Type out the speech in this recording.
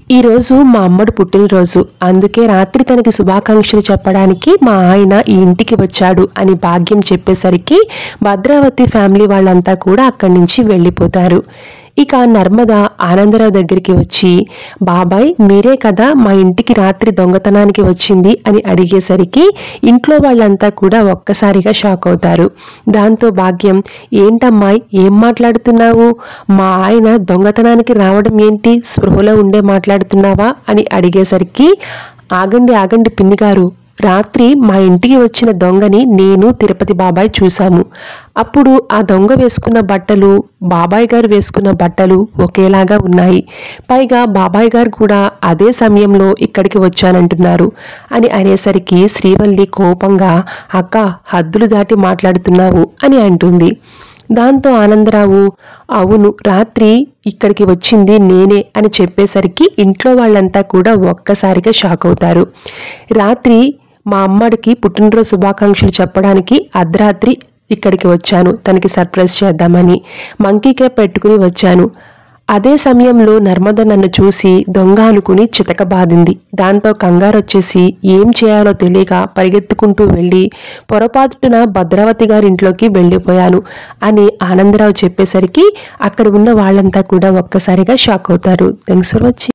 ఈ రోజు మా అమ్మడు పుట్టినరోజు. అందుకే రాత్రి తనకి శుభాకాంక్షలు చెప్పడానికి మా ఆయన ఈ ఇంటికి వచ్చాడు అని భాగ్యం చెప్పేసరికి భద్రావతి ఫ్యామిలీ వాళ్ళంతా కూడా అక్కడి నుంచి వెళ్ళిపోతారు. ఇక నర్మద ఆనందరావు దగ్గరికి వచ్చి, బాబాయ్ మీరే కదా మా ఇంటికి రాత్రి దొంగతనానికి వచ్చింది అని అడిగేసరికి ఇంట్లో వాళ్ళంతా కూడా ఒక్కసారిగా షాక్ అవుతారు. దాంతో భాగ్యం, ఏంటమ్మాయి ఏం మాట్లాడుతున్నావు, మా ఆయన దొంగతనానికి రావడం ఏంటి, స్పృహలో ఉండే మాట్లాడుతున్నావా అని అడిగేసరికి, ఆగండి ఆగండి పిన్ని గారు, రాత్రి మా ఇంటికి వచ్చిన దొంగని నేను తిరుపతి బాబాయ్ చూశాము. అప్పుడు ఆ దొంగ వేసుకున్న బట్టలు బాబాయ్ గారు వేసుకున్న బట్టలు ఒకేలాగా ఉన్నాయి. పైగా బాబాయ్ గారు కూడా అదే సమయంలో ఇక్కడికి వచ్చానంటున్నారు అని అనేసరికి శ్రీవల్లి కోపంగా, అక్క హద్దులు దాటి మాట్లాడుతున్నావు అని అంటుంది. దాంతో ఆనందరావు, అవును రాత్రి ఇక్కడికి వచ్చింది నేనే అని చెప్పేసరికి ఇంట్లో వాళ్ళంతా కూడా ఒక్కసారిగా షాక్ అవుతారు. రాత్రి మా అమ్మడికి పుట్టినరోజు శుభాకాంక్షలు చెప్పడానికి అర్ధరాత్రి ఇక్కడికి వచ్చాను, తనకి సర్ప్రైజ్ చేద్దామని మంకీ క్యాప్ పెట్టుకుని వచ్చాను. అదే సమయంలో నర్మద నన్ను చూసి దొంగ అనుకుని చితకబాదింది. దాంతో కంగారు వచ్చేసి ఏం చేయాలో తెలియక పరిగెత్తుకుంటూ వెళ్ళి పొరపాటున భద్రావతి గారింట్లోకి వెళ్ళిపోయాను అని ఆనందరావు చెప్పేసరికి అక్కడ ఉన్న వాళ్ళంతా కూడా ఒక్కసారిగా షాక్ అవుతారు. Thanks for watching.